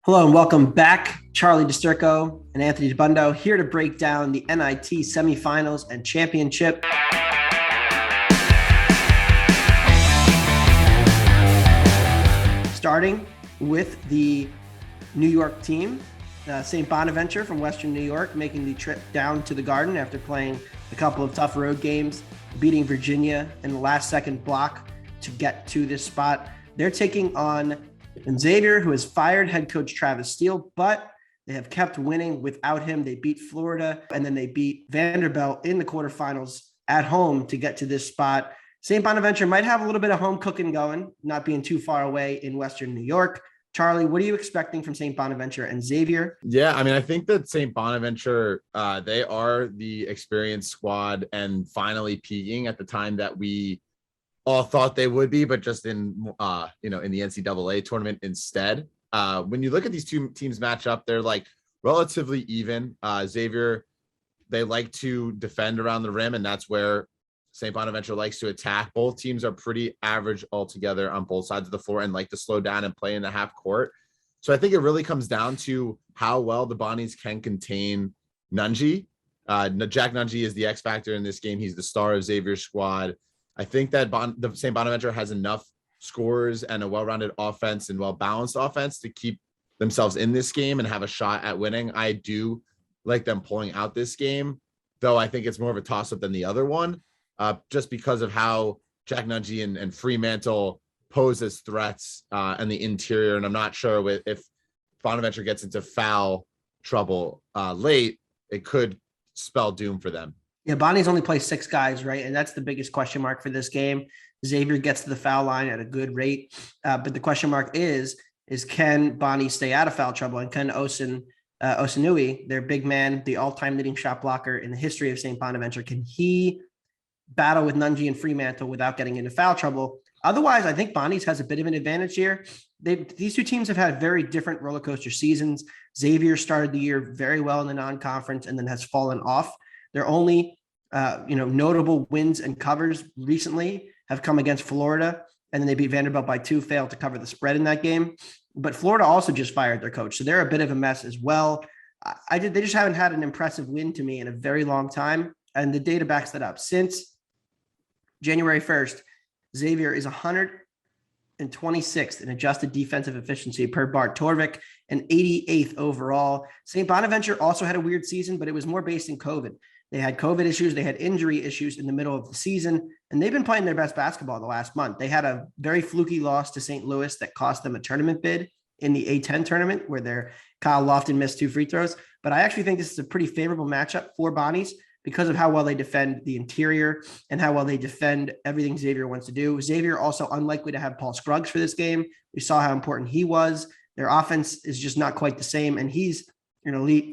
Hello and welcome back. Charlie DiSturco and Anthony DiBundo here to break down the NIT Semifinals and Championship. Starting with the New York team, St. Bonaventure from Western New York making the trip down to the Garden after playing a couple of tough road games, beating Virginia in the last second block to get to this spot. They're taking on Xavier, who has fired head coach Travis Steele, but they have kept winning without him. They beat Florida, and then they beat Vanderbilt in the quarterfinals at home to get to this spot. St. Bonaventure might have a little bit of home cooking going, not being too far away in Western New York. Charlie, what are you expecting from St. Bonaventure and Xavier? Yeah, I mean, I think that St. Bonaventure, they are the experienced squad and finally peaking at the time that we all thought they would be, but just in the NCAA tournament instead. When you look at these two teams match up, they're like relatively even. Xavier, they like to defend around the rim, and that's where St. Bonaventure likes to attack. Both teams are pretty average altogether on both sides of the floor and like to slow down and play in the half court. So I think it really comes down to how well the Bonnies can contain Nunge. Jack Nunge is the X factor in this game. He's the star of Xavier's squad. I think that the St. Bonaventure has enough scorers and a well-rounded offense and well-balanced offense to keep themselves in this game and have a shot at winning. I do like them pulling out this game, though I think it's more of a toss-up than the other one, just because of how Jack Nunge and Fremantle pose as threats in the interior. And I'm not sure if Bonaventure gets into foul trouble late, it could spell doom for them. Yeah, Bonnie's only plays 6 guys, right? And that's the biggest question mark for this game. Xavier gets to the foul line at a good rate. But the question mark is can Bonnie stay out of foul trouble? And can Osunui, their big man, the all-time leading shot blocker in the history of St. Bonaventure, can he battle with Nunge and Fremantle without getting into foul trouble? Otherwise, I think Bonnie's has a bit of an advantage here. These two teams have had very different roller coaster seasons. Xavier started the year very well in the non-conference and then has fallen off. Their only, notable wins and covers recently have come against Florida, and then they beat Vanderbilt by 2, failed to cover the spread in that game. But Florida also just fired their coach, so they're a bit of a mess as well. They just haven't had an impressive win to me in a very long time, and the data backs that up. Since January 1st, Xavier is 126th in adjusted defensive efficiency per Bart Torvik and 88th overall. St. Bonaventure also had a weird season, but it was more based in COVID. They had COVID issues. They had injury issues in the middle of the season, and they've been playing their best basketball the last month. They had a very fluky loss to St. Louis that cost them a tournament bid in the A10 tournament where Kyle Lofton missed 2 free throws. But I actually think this is a pretty favorable matchup for Bonnies because of how well they defend the interior and how well they defend everything Xavier wants to do. Xavier also unlikely to have Paul Scruggs for this game. We saw how important he was. Their offense is just not quite the same, and he's an elite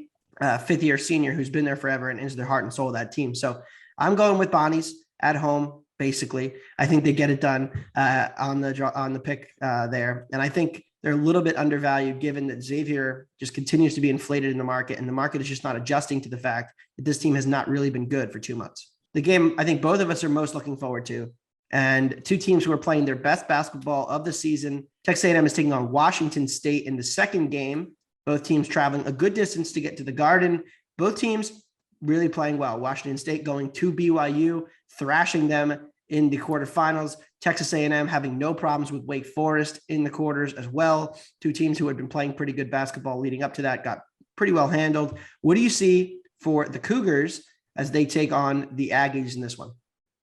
fifth-year senior who's been there forever and is the heart and soul of that team. So I'm going with Bonnies at home, basically. I think they get it done on the pick there. And I think they're a little bit undervalued given that Xavier just continues to be inflated in the market, and the market is just not adjusting to the fact that this team has not really been good for 2 months. The game I think both of us are most looking forward to, and two teams who are playing their best basketball of the season. Texas A&M is taking on Washington State in the second game. Both teams traveling a good distance to get to the Garden. Both teams really playing well. Washington State going to BYU, thrashing them in the quarterfinals. Texas A&M having no problems with Wake Forest in the quarters as well. Two teams who had been playing pretty good basketball leading up to that got pretty well handled. What do you see for the Cougars as they take on the Aggies in this one?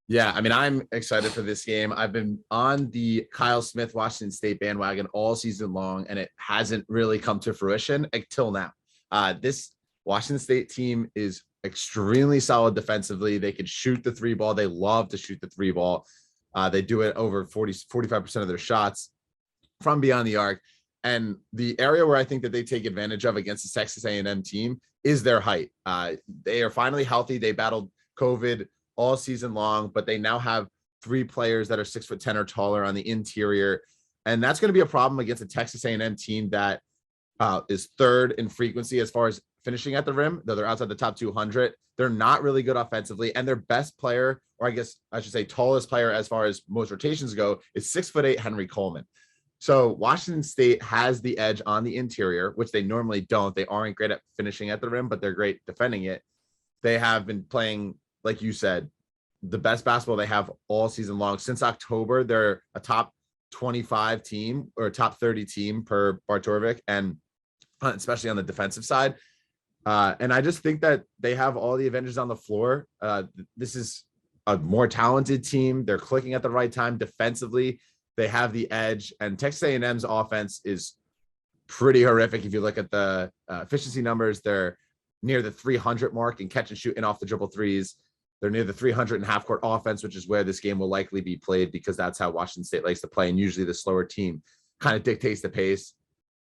Yeah, I mean, I'm excited for this game. I've been on the Kyle Smith Washington State bandwagon all season long, and it hasn't really come to fruition until now. This Washington State team is extremely solid defensively. They can shoot the 3 ball. They love to shoot the 3 ball. They do it over 45% of their shots from beyond the arc. And the area where I think that they take advantage of against the Texas A&M team is their height. They are finally healthy. They battled COVID all season long, but they now have 3 players that are 6'10" or taller on the interior. And that's going to be a problem against a Texas A&M team that is 3rd in frequency as far as finishing at the rim, though they're outside the top 200. They're not really good offensively, and their best player, or I guess I should say tallest player as far as most rotations go, is 6'8" Henry Coleman. So Washington State has the edge on the interior, which they normally don't. They aren't great at finishing at the rim, but they're great defending it. They have been playing, like you said, the best basketball they have all season long. Since October, they're a top 25 team or a top 30 team per Bart Torvik, and especially on the defensive side. And I just think that they have all the Avengers on the floor. This is a more talented team. They're clicking at the right time defensively. They have the edge, and Texas A&M's offense is pretty horrific. If you look at the efficiency numbers, they're near the 300 mark in catch and shoot and off the dribble threes. They're near the 300 and half court offense, which is where this game will likely be played because that's how Washington State likes to play. And usually the slower team kind of dictates the pace.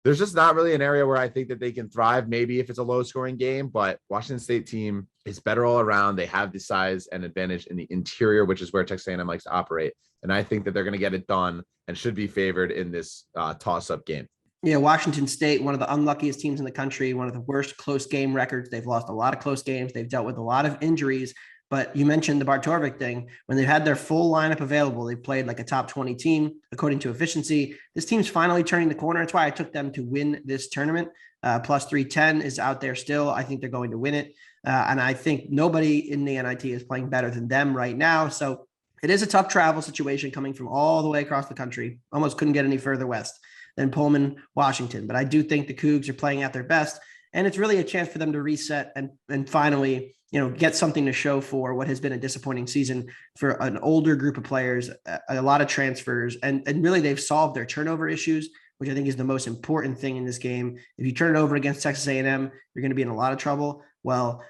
There's just not really an area where I think that they can thrive. Maybe if it's a low scoring game, but Washington State team is better all around. They have the size and advantage in the interior, which is where Texas A&M likes to operate. And I think that they're going to get it done and should be favored in this toss-up game. Yeah, Washington State, one of the unluckiest teams in the country, one of the worst close game records. They've lost a lot of close games. They've dealt with a lot of injuries. But you mentioned the Bart Torvik thing. When they've had their full lineup available, they've played like a top 20 team, according to efficiency. This team's finally turning the corner. That's why I took them to win this tournament. Plus 310 is out there still. I think they're going to win it. And I think nobody in the NIT is playing better than them right now. So it is a tough travel situation coming from all the way across the country. Almost couldn't get any further west than Pullman, Washington. But I do think the Cougs are playing at their best. And it's really a chance for them to reset and finally, get something to show for what has been a disappointing season for an older group of players, a lot of transfers, and really they've solved their turnover issues, which I think is the most important thing in this game. If you turn it over against Texas A&M, you're going to be in a lot of trouble. Well,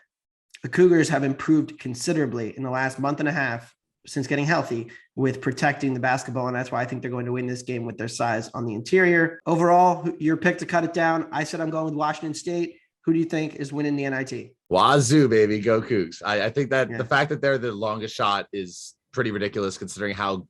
the Cougars have improved considerably in the last month and a half since getting healthy with protecting the basketball. And that's why I think they're going to win this game with their size on the interior. Overall, your pick to cut it down. I said I'm going with Washington State. Who do you think is winning the NIT? Wazoo, baby. Go Cougs. I think that the fact that they're the longest shot is pretty ridiculous considering how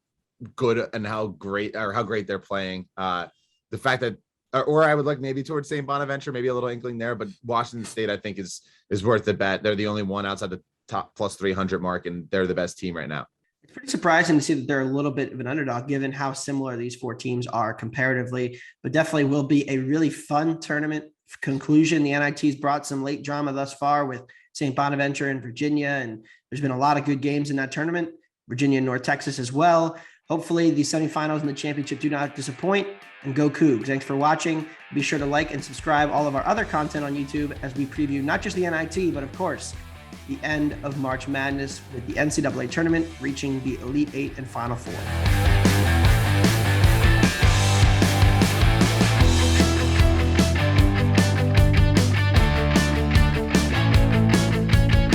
good and how great they're playing. The fact that, or I would like maybe towards St. Bonaventure, maybe a little inkling there, but Washington State, I think is worth the bet. They're the only one outside the top plus 300 mark, and they're the best team right now. It's pretty surprising to see that they're a little bit of an underdog given how similar these four teams are comparatively, but definitely will be a really fun tournament. Conclusion, the NIT's brought some late drama thus far with St. Bonaventure and Virginia, and there's been a lot of good games in that tournament. Virginia and North Texas as well. Hopefully the semifinals and the championship do not disappoint, and go Cougs. Thanks for watching. Be sure to like and subscribe all of our other content on YouTube as we preview not just the NIT, but of course, the end of March Madness with the NCAA tournament reaching the Elite Eight and Final Four.